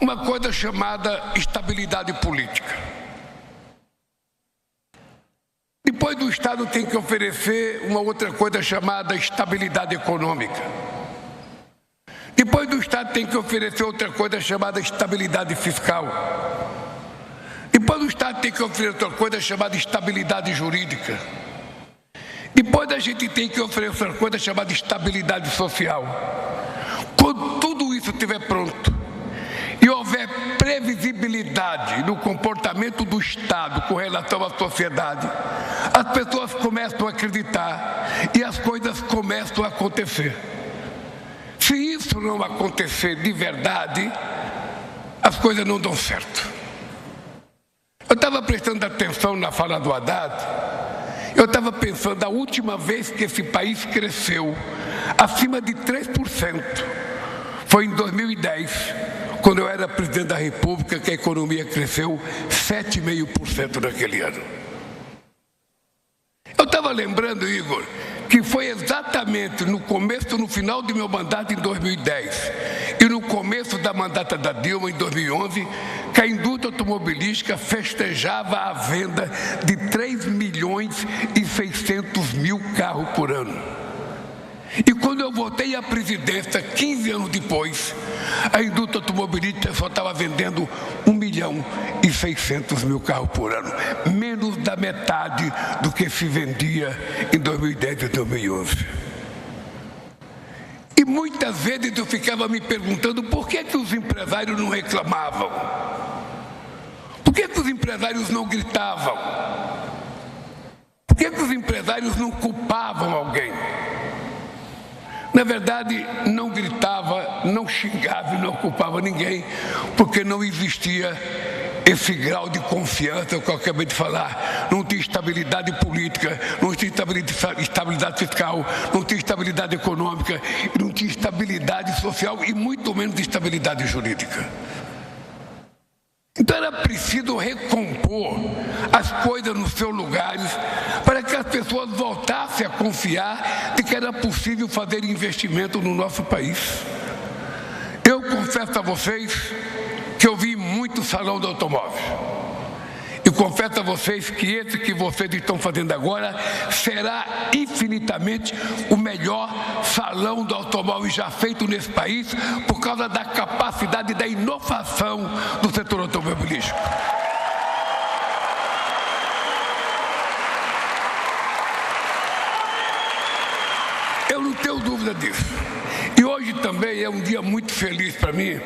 uma coisa chamada estabilidade política. Depois do Estado tem que oferecer uma outra coisa chamada estabilidade econômica. Depois do Estado tem que oferecer outra coisa chamada estabilidade fiscal. Depois do Estado tem que oferecer outra coisa chamada estabilidade jurídica. Depois a gente tem que oferecer outra coisa chamada estabilidade social. Quando tudo isso estiver pronto e houver previsibilidade no comportamento do Estado com relação à sociedade, as pessoas começam a acreditar e as coisas começam a acontecer. Se isso não acontecer de verdade, as coisas não dão certo. Eu estava prestando atenção na fala do Haddad, eu estava pensando, a última vez que esse país cresceu acima de 3% foi em 2010, quando eu era presidente da República, que a economia cresceu 7,5% naquele ano. Eu estava lembrando, Igor, que foi exatamente no final do meu mandato em 2010 e no começo da mandata da Dilma em 2011, que a indústria automobilística festejava a venda de 3.600.000 carros por ano. E quando eu voltei à presidência, 15 anos depois, a indústria automobilística só estava vendendo 1.600.000 carros por ano, menos da metade do que se vendia em 2010 e 2011. E muitas vezes eu ficava me perguntando por que os empresários não reclamavam? Por que os empresários não gritavam? Por que os empresários não culpavam alguém? Na verdade, não gritava, não xingava e não culpava ninguém, porque não existia esse grau de confiança que eu acabei de falar. Não tinha estabilidade política, não tinha estabilidade fiscal, não tinha estabilidade econômica, não tinha estabilidade social e muito menos estabilidade jurídica. Então era preciso recompor as coisas nos seus lugares para que as pessoas voltassem a confiar de que era possível fazer investimento no nosso país. Eu confesso a vocês que eu vi muito salão do automóvel. E confesso a vocês que esse que vocês estão fazendo agora será infinitamente o melhor salão do automóvel já feito nesse país por causa da capacidade da inovação do setor automobilístico. Eu não tenho dúvida disso. E hoje também é um dia muito feliz para mim,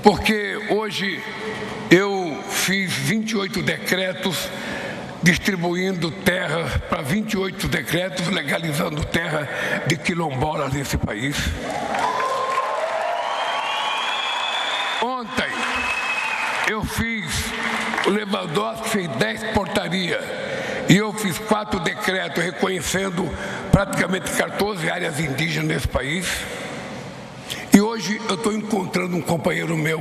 porque hoje eu fiz 28 decretos distribuindo terra para 28 decretos legalizando terra de quilombolas nesse país. Ontem eu fiz, o Lewandowski fez 10 portarias e eu fiz 4 decretos reconhecendo praticamente 14 áreas indígenas nesse país. E hoje eu estou encontrando um companheiro meu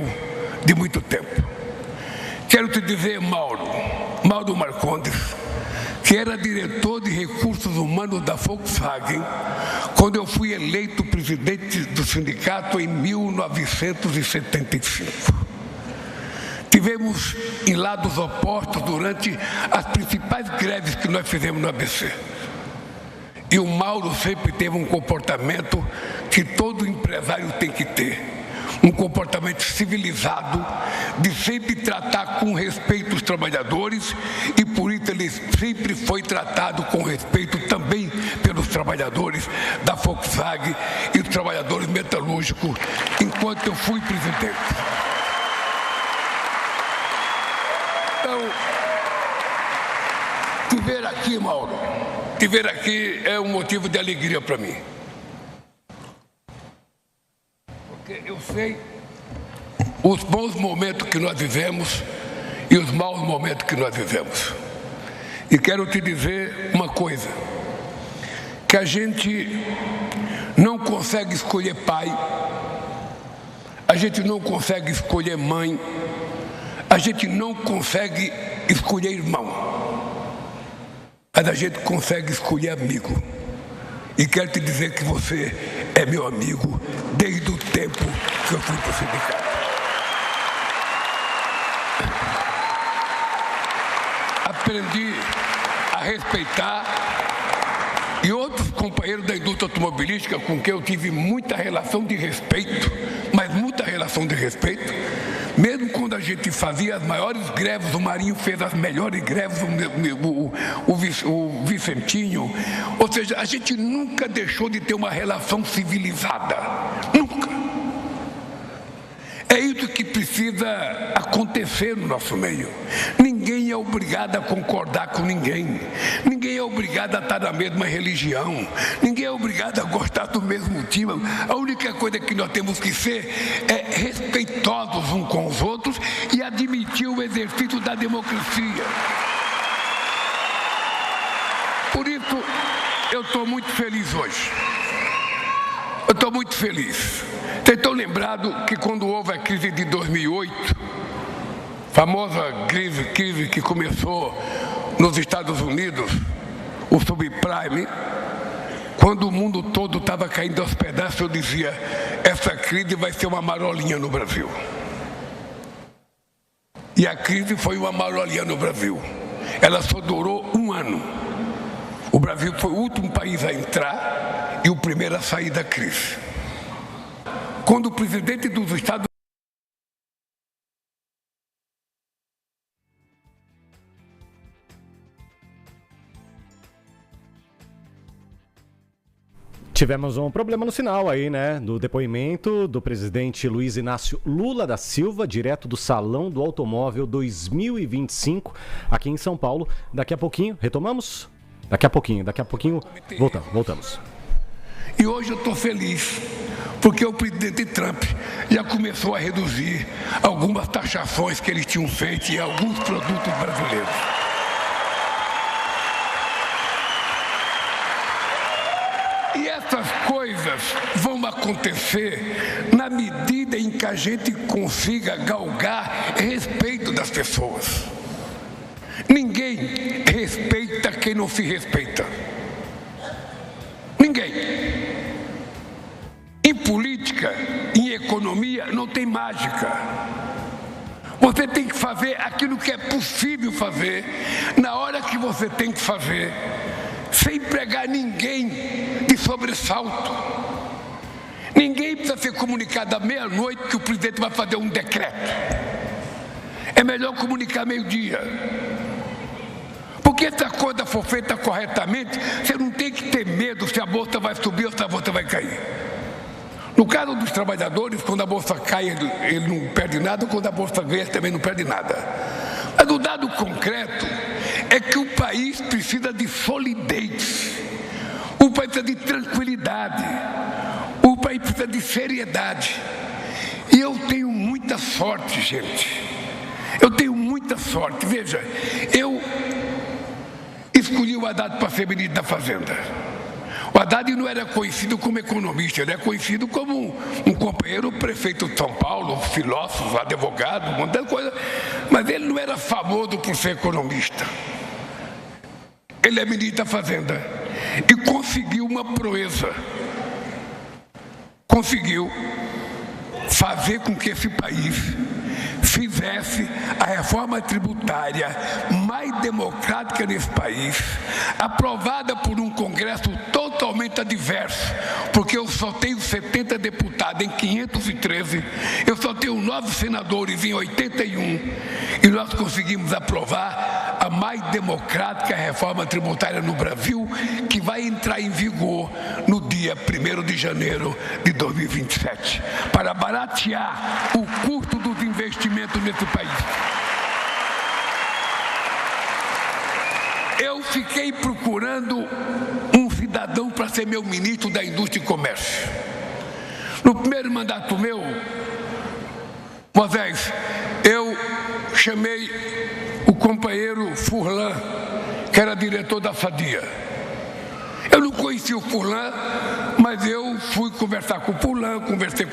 de muito tempo. Quero te dizer, Mauro Marcondes, que era diretor de recursos humanos da Volkswagen quando eu fui eleito presidente do sindicato em 1975. Tivemos em lados opostos durante as principais greves que nós fizemos no ABC. E o Mauro sempre teve um comportamento que todo empresário tem que ter. Um comportamento civilizado, de sempre tratar com respeito os trabalhadores, e por isso ele sempre foi tratado com respeito também pelos trabalhadores da Volkswagen e os trabalhadores metalúrgicos, enquanto eu fui presidente. Então, te ver aqui, Mauro, te ver aqui é um motivo de alegria para mim. Eu sei os bons momentos que nós vivemos e os maus momentos que nós vivemos. E quero te dizer uma coisa, que a gente não consegue escolher pai, a gente não consegue escolher mãe, a gente não consegue escolher irmão, mas a gente consegue escolher amigo. E quero te dizer que você é meu amigo desde o tempo que eu fui para o sindicato. aprendi a respeitar, e outros companheiros da indústria automobilística com quem eu tive muita relação de respeito, mas muita relação de respeito, mesmo quando a gente fazia as maiores greves, o Marinho fez as melhores greves, o Vicentinho, ou seja, a gente nunca deixou de ter uma relação civilizada, nunca. É isso que precisa acontecer no nosso meio. Ninguém é obrigado a concordar com ninguém. Ninguém é obrigado a estar na mesma religião. Ninguém é obrigado a gostar do mesmo time. A única coisa que nós temos que ser é respeitosos uns com os outros e admitir o exercício da democracia. Por isso, eu estou muito feliz hoje. Eu estou muito feliz. Vocês estão lembrados que quando houve a crise de 2008, famosa crise que começou nos Estados Unidos, o subprime, quando o mundo todo estava caindo aos pedaços, eu dizia, essa crise vai ser uma marolinha no Brasil. E a crise foi uma marolinha no Brasil. Ela só durou um ano. O Brasil foi o último país a entrar e o primeiro a sair da crise. Quando o presidente dos Estados Tivemos um problema no sinal aí, né? Do depoimento do presidente Luiz Inácio Lula da Silva, direto do Salão do Automóvel 2025, aqui em São Paulo. Daqui a pouquinho, retomamos? Daqui a pouquinho voltamos. E hoje eu estou feliz, porque o presidente Trump já começou a reduzir algumas taxações que ele tinha feito em alguns produtos brasileiros. E essas coisas vão acontecer na medida em que a gente consiga galgar respeito das pessoas. Ninguém respeita quem não se respeita. Ninguém. Em política, em economia, não tem mágica. Você tem que fazer aquilo que é possível fazer, na hora que você tem que fazer, sem pregar ninguém de sobressalto. Ninguém precisa ser comunicado à meia-noite que o presidente vai fazer um decreto. É melhor comunicar meio-dia. Porque se a coisa for feita corretamente, você não tem que ter medo se a bolsa vai subir ou se a bolsa vai cair. No caso dos trabalhadores, quando a bolsa cai, ele não perde nada, quando a bolsa ganha, ele também não perde nada. Mas o dado concreto é que o país precisa de solidez, o país precisa de tranquilidade, o país precisa de seriedade. E eu tenho muita sorte, gente. Eu tenho muita sorte. Veja, eu escolhi o Haddad para ser ministro da Fazenda. O Haddad não era conhecido como economista, ele é conhecido como um companheiro prefeito de São Paulo, filósofo, advogado, um monte de coisa, mas ele não era famoso por ser economista. Ele é ministro da Fazenda e conseguiu uma proeza. Conseguiu fazer com que esse país fizesse a reforma tributária mais democrática nesse país, aprovada por um Congresso totalmente adverso, porque eu só tenho 70 deputados em 513, eu só tenho 9 senadores em 81, e nós conseguimos aprovar a mais democrática reforma tributária no Brasil, que vai entrar em vigor no dia 1º de janeiro de 2027, para baratear o custo dos investimentos nesse país. Eu fiquei procurando um cidadão para ser meu ministro da Indústria e Comércio. No primeiro mandato meu, Moisés, eu chamei o companheiro Furlan, que era diretor da Sadia. Eu não conhecia o Furlan, mas eu fui conversar com o Furlan, conversei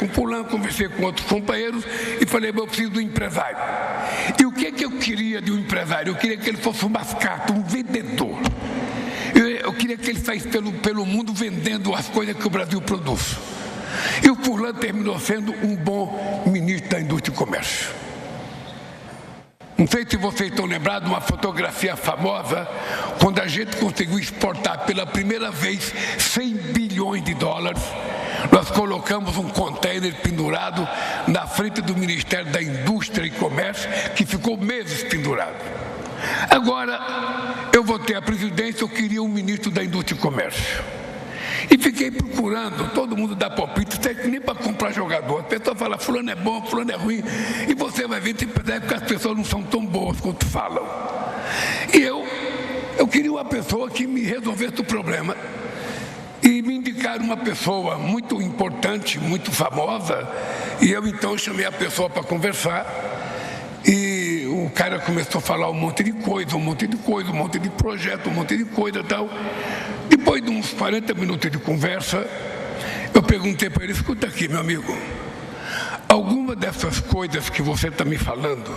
com outros companheiros e falei, eu preciso de um empresário. E o que eu queria de um empresário? Eu queria que ele fosse um mascate, um vendedor. Eu queria que ele saísse pelo mundo vendendo as coisas que o Brasil produz. E o Furlan terminou sendo um bom ministro da Indústria e Comércio. Não sei se vocês estão lembrados de uma fotografia famosa, quando a gente conseguiu exportar pela primeira vez 100 bilhões de dólares. Nós colocamos um container pendurado na frente do Ministério da Indústria e Comércio, que ficou meses pendurado. Agora, eu vou ter a presidência, eu queria um ministro da Indústria e Comércio. E fiquei procurando, todo mundo dá palpite, nem para comprar jogador. A pessoa fala, fulano é bom, fulano é ruim. E você vai ver, tem que as pessoas não são tão boas quanto falam. E eu queria uma pessoa que me resolvesse o problema. E me indicaram uma pessoa muito importante, muito famosa. E eu então chamei a pessoa para conversar. E o cara começou a falar um monte de coisa, um monte de projeto, um monte de coisa e tal. Depois de uns 40 minutos de conversa, eu perguntei para ele, escuta aqui, meu amigo, alguma dessas coisas que você está me falando,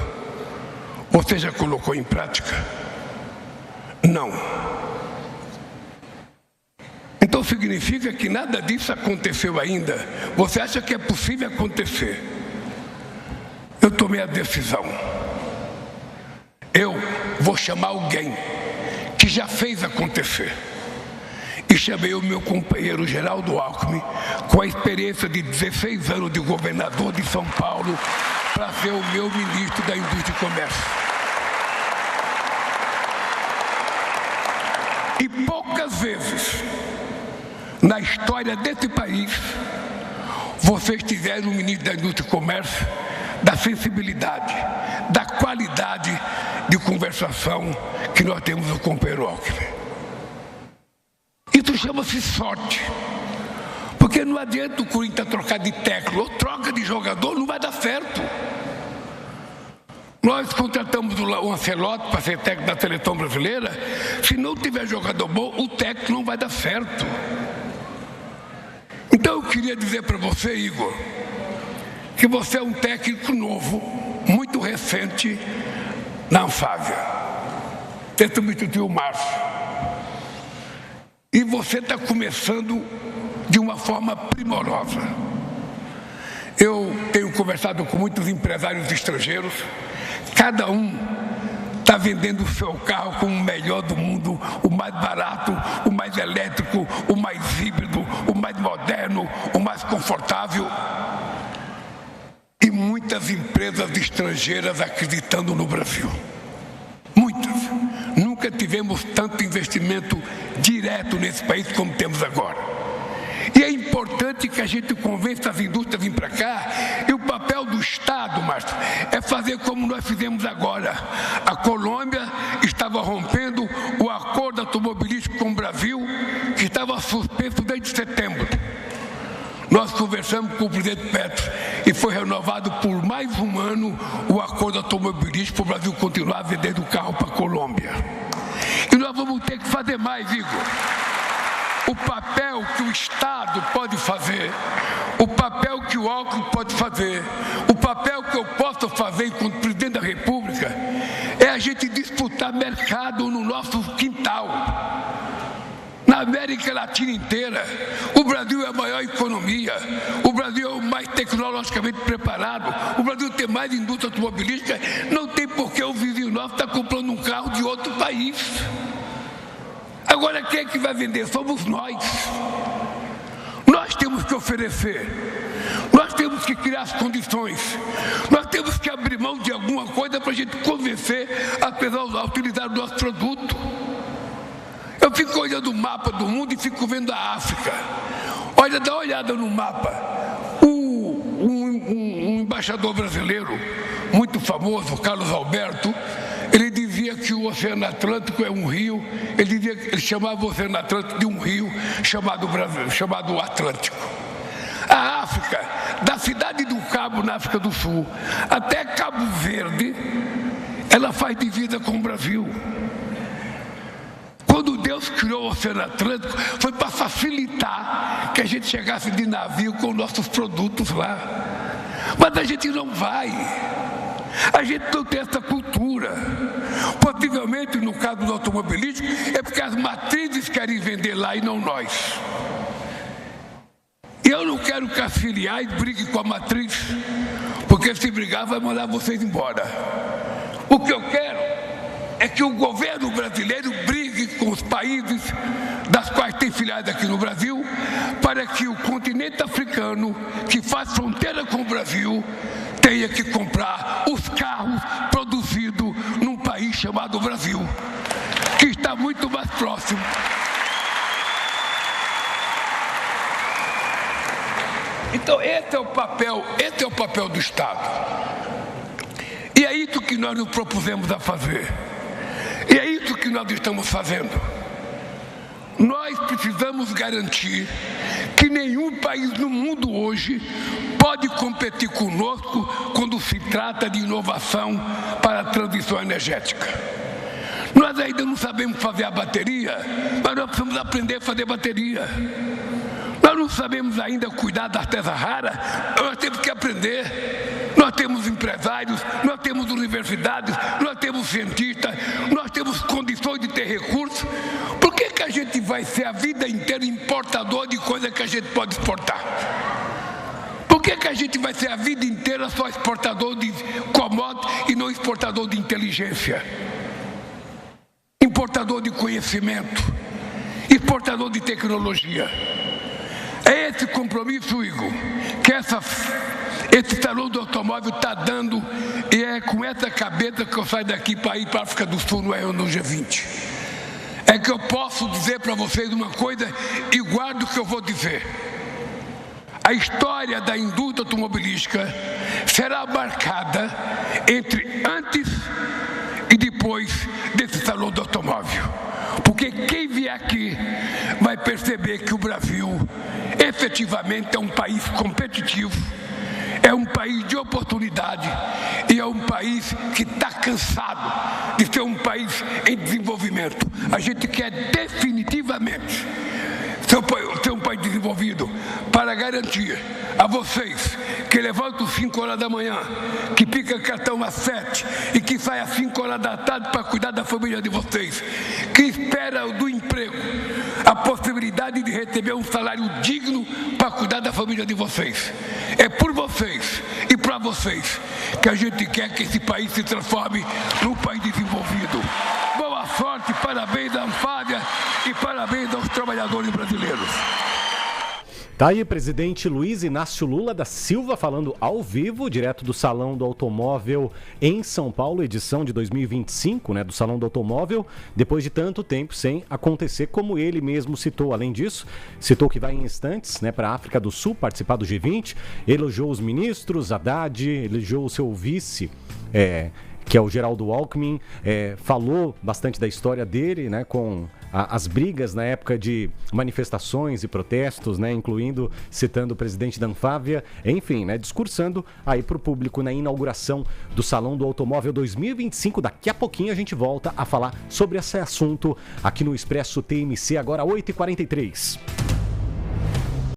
você já colocou em prática? Não. Então significa que nada disso aconteceu ainda? Você acha que é possível acontecer? Eu tomei a decisão. Eu vou chamar alguém que já fez acontecer. E chamei o meu companheiro Geraldo Alckmin, com a experiência de 16 anos de governador de São Paulo, para ser o meu ministro da Indústria e Comércio. E poucas vezes na história desse país vocês tiveram um ministro da Indústria e Comércio da sensibilidade, da qualidade de conversação que nós temos no companheiro Alckmin. Isso chama-se sorte, porque não adianta o Corinthians trocar de técnico ou troca de jogador, não vai dar certo. Nós contratamos o Ancelotti para ser técnico da seleção brasileira. Se não tiver jogador bom, o técnico não vai dar certo. Então eu queria dizer para você, Igor, que você é um técnico novo, muito recente na Anfávia. Você substituiu o Márcio. E você está começando de uma forma primorosa. Eu tenho conversado com muitos empresários estrangeiros, cada um está vendendo o seu carro como o melhor do mundo, o mais barato, o mais elétrico, o mais híbrido, o mais moderno, o mais confortável. E muitas empresas estrangeiras acreditando no Brasil. Muitas. Nunca tivemos tanto investimento direto nesse país como temos agora. E é importante que a gente convença as indústrias a vir para cá. E o papel do Estado, Márcio, é fazer como nós fizemos agora. A Colômbia estava rompendo o acordo automobilístico com o Brasil, que estava suspenso desde setembro. Nós conversamos com o presidente Petro e foi renovado por mais um ano o acordo automobilístico para o Brasil continuar vendendo carro para a Colômbia. E nós vamos ter que fazer mais, Igor. O papel que o Estado pode fazer, o papel que o Alckmin pode fazer, o papel que eu posso fazer enquanto presidente da República, é a gente disputar mercado no nosso quintal. Na América Latina inteira, o Brasil é a maior economia, o Brasil é o mais tecnologicamente preparado, o Brasil tem mais indústria automobilística, não tem por que o vizinho nosso estar comprando um carro de outro país. Agora quem é que vai vender? Somos nós. Nós temos que oferecer, nós temos que criar as condições, nós temos que abrir mão de alguma coisa para a gente convencer as pessoas a utilizar o nosso produto. Eu fico olhando o mapa do mundo e fico vendo a África. Olha, dá uma olhada no mapa. Um embaixador brasileiro muito famoso, Carlos Alberto, ele dizia que o Oceano Atlântico é um rio. Ele chamava o Oceano Atlântico de um rio chamado Brasil, chamado Atlântico. A África, da cidade do Cabo, na África do Sul, até Cabo Verde, ela faz divisa com o Brasil. Quando Deus criou o Oceano Atlântico, foi para facilitar que a gente chegasse de navio com nossos produtos lá. Mas a gente não vai. A gente não tem essa cultura. Possivelmente, no caso do automobilístico, é porque as matrizes querem vender lá e não nós. E eu não quero que as filiais briguem com a matriz, porque se brigar vai mandar vocês embora. O que eu quero é que o governo brasileiro brigue com os países das quais tem filiais aqui no Brasil, para que o continente africano, que faz fronteira com o Brasil, tenha que comprar os carros produzidos num país chamado Brasil, que está muito mais próximo. Então esse é o papel do Estado. E é isso que nós nos propusemos a fazer. E é isso que nós estamos fazendo. Nós precisamos garantir que nenhum país no mundo hoje pode competir conosco quando se trata de inovação para a transição energética. Nós ainda não sabemos fazer a bateria, mas nós precisamos aprender a fazer bateria. Nós não sabemos ainda cuidar da artesã rara, nós temos que aprender. Nós temos empresários, nós temos universidades, nós temos cientistas, nós temos condições de ter recursos. Por que a gente vai ser a vida inteira importador de coisa que a gente pode exportar? Por que a gente vai ser a vida inteira só exportador de commodities e não exportador de inteligência? Importador de conhecimento, exportador de tecnologia. É esse compromisso, Igor, que esse salão do automóvel está dando, e é com essa cabeça que eu saio daqui para ir para a África do Sul no G20. É que eu posso dizer para vocês uma coisa e guardo o que eu vou dizer. A história da indústria automobilística será marcada entre antes e depois desse salão do automóvel. Porque quem vier aqui vai perceber que o Brasil efetivamente é um país competitivo, é um país de oportunidade e é um país que está cansado de ser um país em desenvolvimento. A gente quer definitivamente ser um país desenvolvido para garantir a vocês que levantam 5 horas da manhã, que pica cartão às 7 e que sai às 5 horas da tarde para cuidar da família de vocês, que espera do emprego a possibilidade de receber um salário digno para cuidar da família de vocês. É por vocês e para vocês que a gente quer que esse país se transforme num país desenvolvido. Boa sorte, parabéns à Anfávia e parabéns aos trabalhadores brasileiros. Tá aí o presidente Luiz Inácio Lula da Silva falando ao vivo, direto do Salão do Automóvel em São Paulo, edição de 2025, né, do Salão do Automóvel, depois de tanto tempo sem acontecer, como ele mesmo citou. Além disso, citou que vai em instantes, né, para a África do Sul participar do G20, elogiou os ministros, Haddad, elogiou o seu vice, que é o Geraldo Alckmin, falou bastante da história dele, né, com as brigas na época de manifestações e protestos, né, citando o presidente da Anfávia, enfim, né, discursando aí para o público na inauguração do Salão do Automóvel 2025. Daqui a pouquinho a gente volta a falar sobre esse assunto aqui no Expresso TMC, agora 8h43.